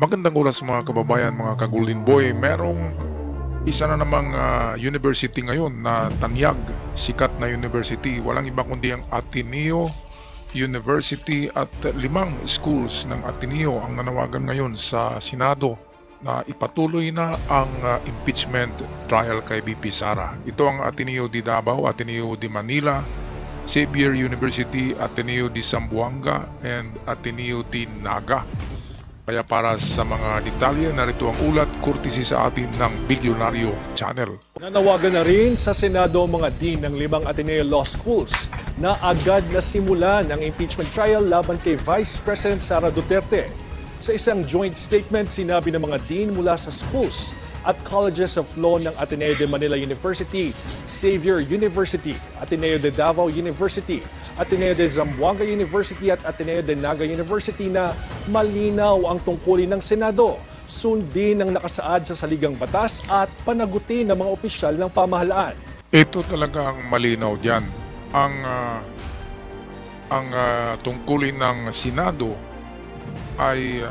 Magandang oras mga kababayan, mga ka-Golden Boy. Merong isa na namang university ngayon na tanyag, sikat na university. Walang iba kundi ang Ateneo University at 5 schools ng Ateneo ang nanawagan ngayon sa Senado na ipatuloy na ang impeachment trial kay BP Sara. Ito ang Ateneo de Davao, Ateneo de Manila, Xavier University, Ateneo de Zamboanga, and Ateneo de Naga. Kaya para sa mga detalye, narito ang ulat courtesy sa atin ng Bilyonaryo Channel. Nanawagan na rin sa Senado ang mga dean ng 5 Ateneo Law Schools na agad na simulan ang impeachment trial laban kay Vice President Sara Duterte. Sa isang joint statement, sinabi ng mga dean mula sa schools at colleges of law ng Ateneo de Manila University, Xavier University, Ateneo de Davao University, Ateneo de Zamboanga University at Ateneo de Naga University na malinaw ang tungkulin ng Senado, sundin ang nakasaad sa saligang batas at panagutin ng mga opisyal ng pamahalaan. Ito talaga ang malinaw diyan. Ang tungkulin ng Senado ay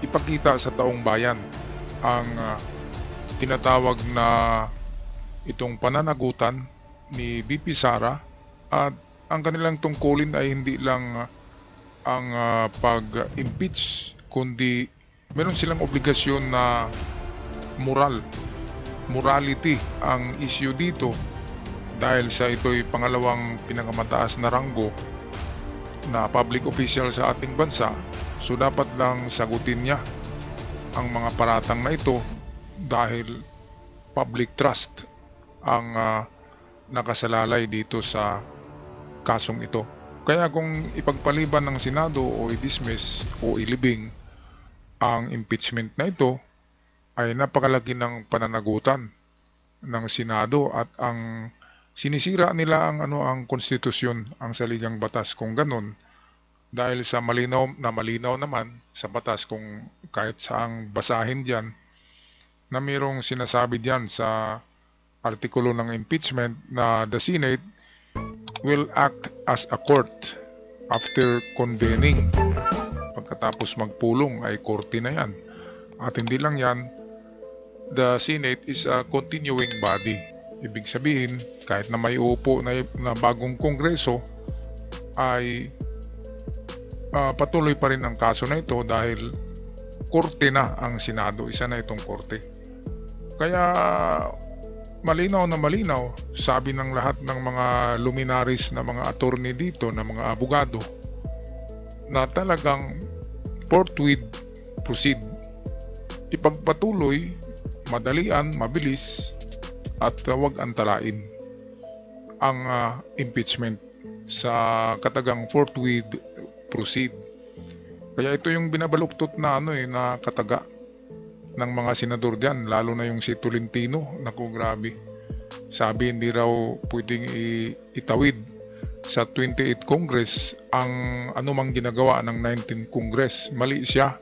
ipakita sa taong bayan ang tinatawag na itong pananagutan ni BP Sara, at ang kanilang tungkulin ay hindi lang ang pag-impeach, kundi meron silang obligasyon na morality ang issue dito, dahil sa ito'y pangalawang pinakamataas na ranggo na public official sa ating bansa. So dapat lang sagutin niya ang mga paratang na ito dahil public trust ang nakasalalay dito sa kasong ito. Kaya kung ipagpaliban ng Senado o i-dismiss o ilibing ang impeachment na ito, ay napakalaki ng pananagutan ng Senado at ang sinisira nila ang konstitusyon, ang saligang batas kung ganun, dahil sa malinaw naman sa batas, kung kahit saang basahin diyan, na mayroong sinasabi diyan sa artikulo ng impeachment na the Senate will act as a court after convening. Pagkatapos magpulong ay korte na yan. At hindi lang yan, the Senate is a continuing body. Ibig sabihin, kahit na may uupo na bagong kongreso, ay patuloy pa rin ang kaso na ito dahil korte na ang Senado, isa na itong korte. Kaya malinaw na malinaw, sabi ng lahat ng mga luminaries na mga attorney dito, na mga abogado, na talagang forthwith proceed. Ipagpatuloy, madalian, mabilis, at huwag antalain ang impeachment sa katagang forthwith proceed. Kaya ito yung binabaluktot na na kataga ng mga senador diyan, lalo na yung si Tolentino. Naku, grabe. Sabi hindi raw pwedeng itawid sa 28th Congress ang anumang ginagawa ng 19th Congress. Mali siya.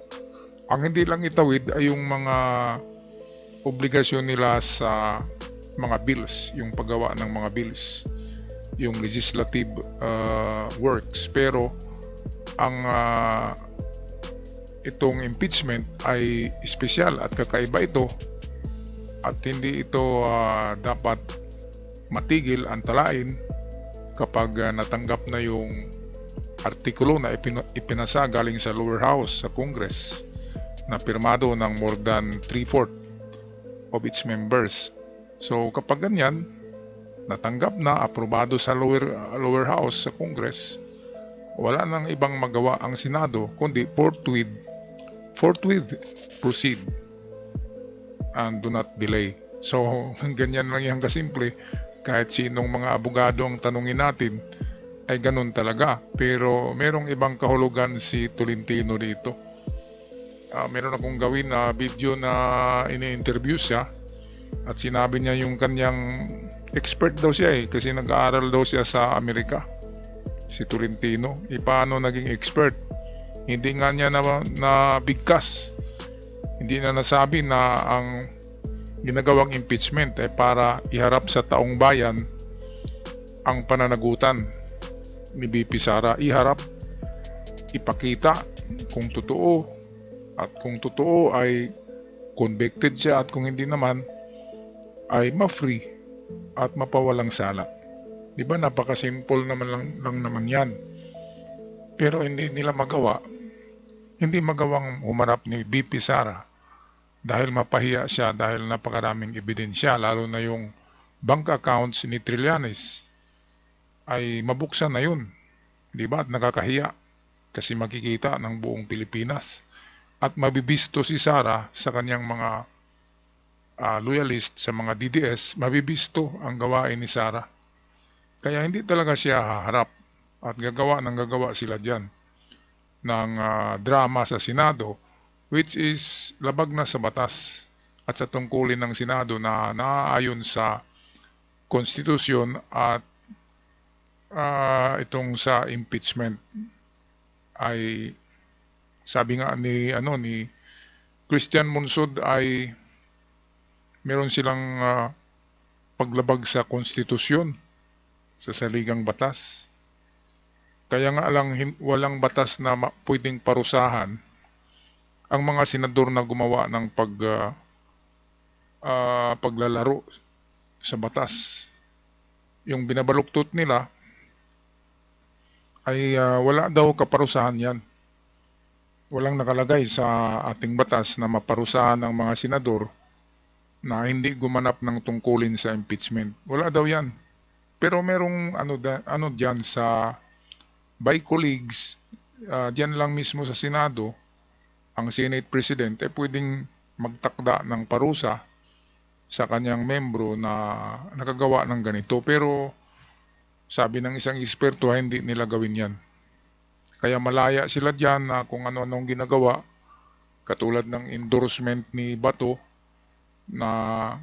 Ang hindi lang itawid ay yung mga obligasyon nila sa mga bills, yung paggawa ng mga bills, yung legislative works. Pero ang itong impeachment ay espesyal at kakaiba ito, at hindi ito dapat matigil, antalain kapag natanggap na yung artikulo na ipinasa galing sa lower house sa Congress na pirmado ng more than 3/4 of its members. So kapag ganyan, natanggap na, aprobado sa lower house sa Congress, wala nang ibang magawa ang Senado kundi forthwith proceed and do not delay. So ganyan lang yan kasimple. Kahit sinong mga abogado ang tanungin natin, ay ganun talaga. Pero merong ibang kahulugan si Tolentino dito. Meron akong gawin na video na ini-interview siya, at sinabi niya yung kanyang expert daw siya kasi nag-aaral daw siya sa Amerika, si Tolentino. Paano naging expert? Hindi nga niya na bigkas. Hindi na nasabi na ang ginagawang impeachment ay para iharap sa taong bayan ang pananagutan ni BP Sara. Iharap, ipakita kung totoo At kung totoo ay convicted siya, at kung hindi naman ay ma-free at mapawalang sala. Di ba, napaka-simple lang naman yan. Pero hindi nila magawa. Hindi magawang humarap ni VP Sara dahil mapahiya siya, dahil napakaraming ebidensya, lalo na yung bank accounts ni Trillanes ay mabuksan na yun. Di ba? At nakakahiya kasi makikita ng buong Pilipinas. At mabibisto si Sara sa kanyang mga loyalist, sa mga DDS, mabibisto ang gawain ni Sara. Kaya hindi talaga siya haharap at gagawa sila dyan ng drama sa Senado, which is labag na sa batas at sa tungkulin ng Senado na naaayon sa konstitusyon at itong sa impeachment. Ay sabi nga ni Christian Monsod ay meron silang paglabag sa konstitusyon, sa saligang batas. Kaya nga lang walang batas na pwedeng parusahan ang mga senador na gumawa ng paglalaro sa batas. Yung binabaluktot nila ay wala daw kaparusahan yan. Walang nakalagay sa ating batas na maparusahan ng mga senador na hindi gumanap ng tungkulin sa impeachment. Wala daw yan. Pero merong ano dyan sa by colleagues, dyan lang mismo sa Senado, ang Senate President ay pwedeng magtakda ng parusa sa kanyang membro na nakagawa ng ganito. Pero sabi ng isang eksperto, hindi nila gawin yan. Kaya malaya sila dyan na kung ano-anong ginagawa, katulad ng endorsement ni Bato na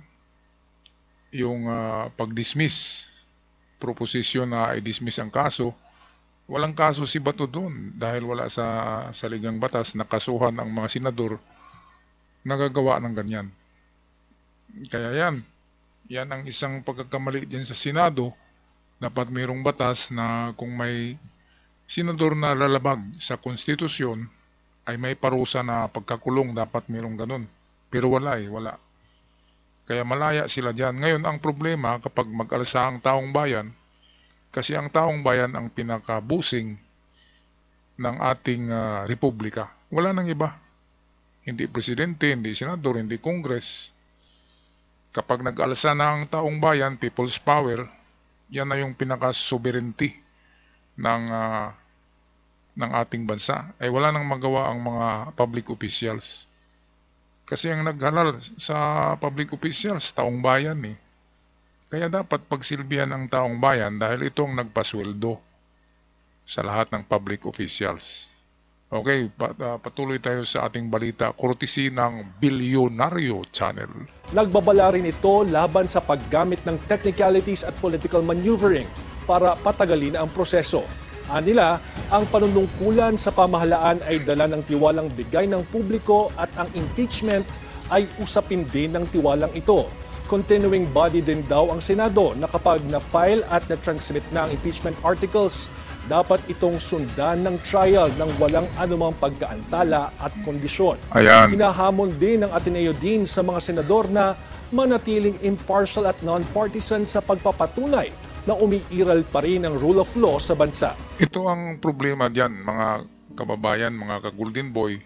yung pag-dismiss, proposisyon na i-dismiss ang kaso. Walang kaso si Bato doon dahil wala sa saligang batas na kasuhan ang mga senador nagagawa ng ganyan. Kaya yan ang isang pagkakamali din sa Senado. Dapat mayroong batas na kung may senador na lalabag sa konstitusyon ay may parusa na pagkakulong, dapat mayroong ganun. Pero wala. Kaya malaya sila dyan. Ngayon ang problema kapag mag-alsa ang taong bayan, kasi ang taong bayan ang pinakabusing ng ating republika. Wala nang iba. Hindi presidente, hindi senador, hindi Congress. Kapag nag-alsa na ang taong bayan, people's power, yan na yung pinaka-sovereignty ng ating bansa. Ay wala nang magawa ang mga public officials. Kasi ang naghalal sa public officials, taong bayan eh. Kaya dapat pagsilbihan ang taong bayan dahil itong nagpasweldo sa lahat ng public officials. Okay, patuloy tayo sa ating balita, courtesy ng Bilyonaryo Channel. Nagbabala rin ito laban sa paggamit ng technicalities at political maneuvering para patagalin ang proseso. Anila, ang panunungkulan sa pamahalaan ay dala ng tiwalang bigay ng publiko at ang impeachment ay usapin din ng tiwalang ito. Continuing body din daw ang Senado na kapag na-file at na-transmit na ang impeachment articles, dapat itong sundan ng trial ng walang anumang pagkaantala at kondisyon. Ayan. Hinahamon din ng Ateneo Dean sa mga senador na manatiling impartial at non-partisan sa pagpapatunay na umiiral pa rin ang rule of law sa bansa. Ito ang problema diyan, mga kababayan, mga ka-Golden Boy.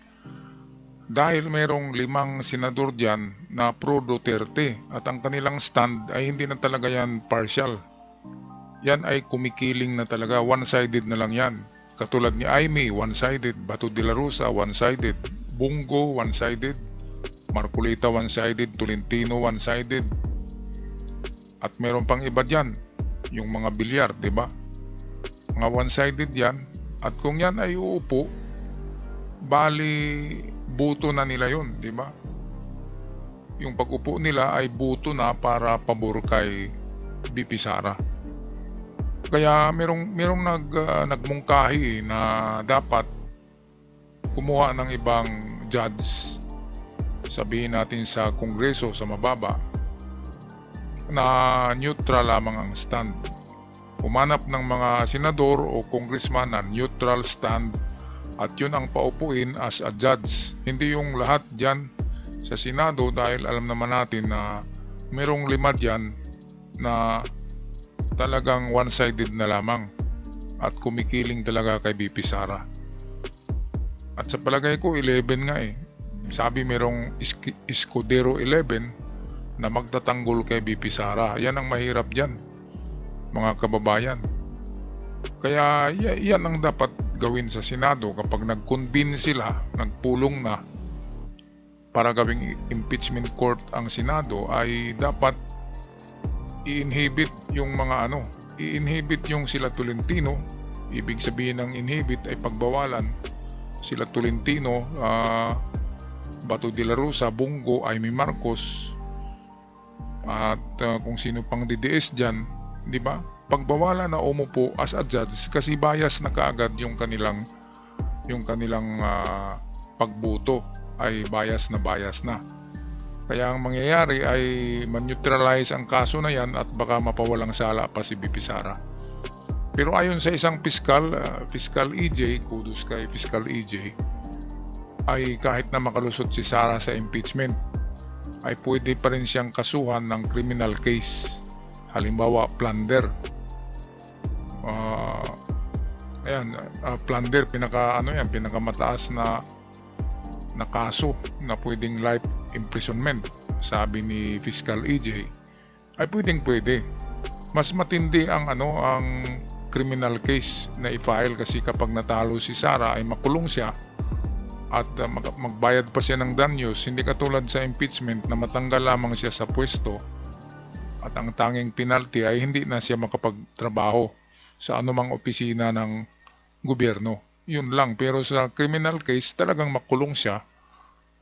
Dahil mayroong 5 senador diyan na pro-Duterte at ang kanilang stand ay hindi na talaga yan partial. Yan ay kumikiling na talaga, one-sided na lang yan. Katulad ni Aimee, one-sided. Bato de la Rosa, one-sided. Bungo, one-sided. Marcolita, one-sided. Tolentino, one-sided. At meron pang iba dyan, yung mga bilyar, di ba? Mga one-sided yan. At kung yan ay uupo, bali buto na nila yun, di ba? Yung pag-upo nila ay buto na para pabor kay VP Sara. Kaya merong nagmungkahi na dapat kumuha ng ibang judge, sabihin natin sa Kongreso, sa mababa, na neutral lamang ang stand. Humanap ng mga senador o congressman na neutral stand at yun ang paupuin as a judge. Hindi yung lahat dyan sa Senado, dahil alam naman natin na merong 5 dyan na talagang one-sided na lamang at kumikiling talaga kay VP Sara. At sa palagay ko 11 nga eh. Sabi merong Escudero 11 na magtatanggol kay VP Sara. Yan ang mahirap dyan, mga kababayan. Kaya yan ang dapat gawin sa Senado kapag nag-convene sila, nagpulong na para gawing impeachment court ang Senado, ay dapat i-inhibit yung mga i-inhibit yung sila Tolentino. Ibig sabihin ng inhibit ay pagbawalan. Sila Tolentino, Bato de la Rosa, Bungo, Amy Marcos, at kung sino pang DDS dyan, di ba? Pagbawalan na umupo as a judge kasi bias na kaagad yung kanilang pagboto ay bias na. Kaya ang mangyayari ay man-neutralize ang kaso na yan at baka mapawalang sala pa si VP Sara. Pero ayon sa isang Fiscal EJ, kudos kay Fiscal EJ, ay kahit na makalusot si Sara sa impeachment, ay pwede pa rin siyang kasuhan ng criminal case. Halimbawa, plunder. Plunder, pinakamataas na kaso na pwedeng life imprisonment, sabi ni Fiscal EJ, ay pwede. Mas matindi ang criminal case na i-file kasi kapag natalo si Sara ay makulong siya at magbayad pa siya ng danyos, hindi katulad sa impeachment na matanggal lamang siya sa pwesto at ang tanging penalty ay hindi na siya makapagtrabaho sa anumang opisina ng gobyerno. Yun lang. Pero sa criminal case talagang makulong siya,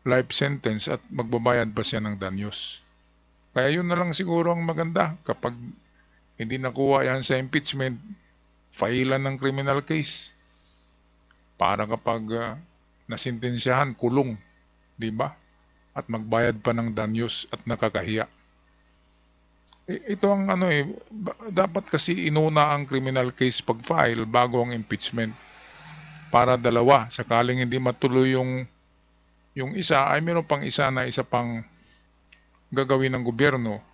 life sentence, at magbabayad pa siya ng danyos. Kaya yun na lang siguro ang maganda. Kapag hindi nakuha yan sa impeachment, failan ng criminal case para kapag nasintensyahan, kulong, di ba? At magbayad pa ng danyos at nakakahiya. Ito ang dapat kasi inuna ang criminal case pag-file bago ang impeachment para dalawa. Sakaling hindi matuloy yung isa, ay meron pang isa pang gagawin ng gobyerno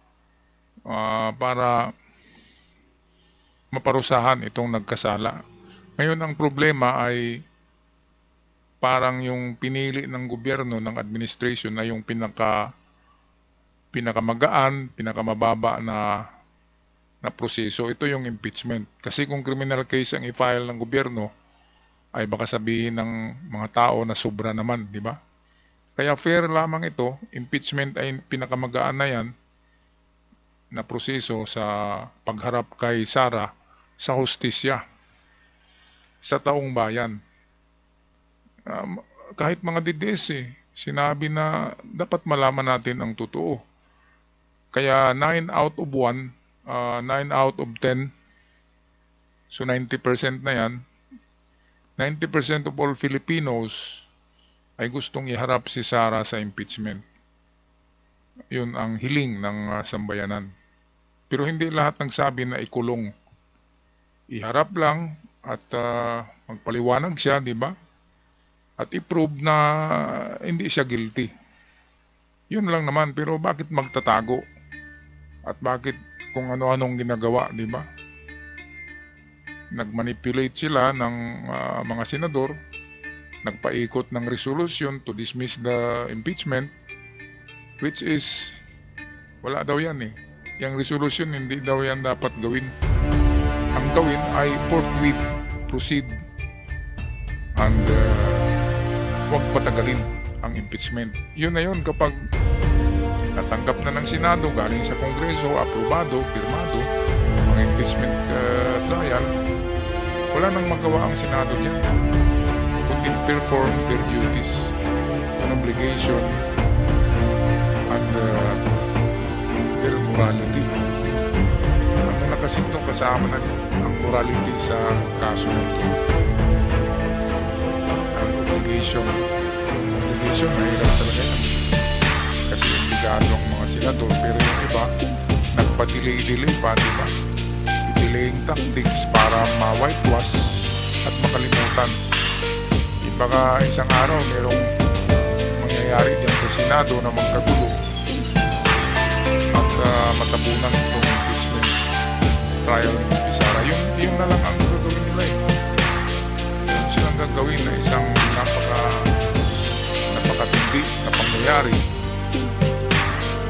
para maparusahan itong nagkasala. Ngayon ang problema ay parang yung pinili ng gobyerno, ng administration, na yung pinakamagaan, pinakamababa na proseso. Ito yung impeachment. Kasi kung criminal case ang i-file ng gobyerno, ay baka sabihin ng mga tao na sobra naman, di ba? Kaya fair lamang ito. Impeachment ay pinakamagaan na yan na proseso sa pagharap kay Sara sa hustisya sa taong bayan. Kahit mga DDS sinabi na dapat malaman natin ang totoo. Kaya 9 out of 10, so 90% na yan, 90% of all Filipinos ay gustong iharap si Sara sa impeachment. Yun ang hiling ng sambayanan. Pero hindi lahat nagsabi na ikulong. Iharap lang at magpaliwanag siya, di ba? At i-prove na hindi siya guilty. Yun lang naman, pero bakit magtatago? At bakit kung ano-anong ginagawa, di ba? Nagmanipulate sila ng mga senador, nagpaikot ng resolution to dismiss the impeachment, which is wala daw yan eh. Yung resolution hindi daw yan dapat gawin. Ang gawin ay forthwith proceed and huwag patagalin ang impeachment. Yun na yun kapag natanggap na ng Senado, galing sa Kongreso, aprobado, firmado, mga impeachment trial, wala nang magawa ang Senado dyan. Kundi perform their duties, an obligation, and their morality. Ang nakasintong kasama na ang morality sa kaso nito. Ang obligation, mahirap talaga yan. Kasi obligado ang mga senador, pero yung iba, nagpa-delay pa, di ba? Delaying tactics para ma-whitewash at makalimutan. baka isang araw merong mangyayari dyan sa Senado na magkagulo at matabunan itong impeachment trial ni Pisara. Yun na lang ang gagawin nila eh. Yun silang gagawin na isang napakatindi na pangyayari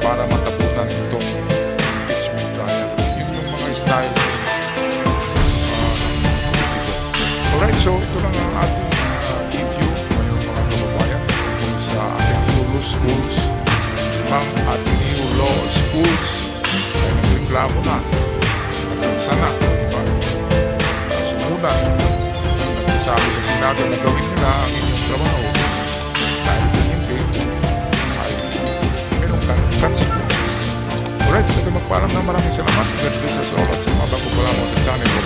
para matabunan itong impeachment trial. Yun yung mga style ng politiko. Alright, so ito lang ang ating video ngayong mga kababayan tungkol sa Ateneo Law Schools. Ang Ateneo Law Schools ay nagreklamo na sana, diba? Sumunod, nagsasabi sa Senado na gawin nila ang inyong trabaho. Dahil kung hindi, ay merong consequences. Alright, so magpaalam na maraming salamat. God bless us all at sa mga bago pa lamang sa channel.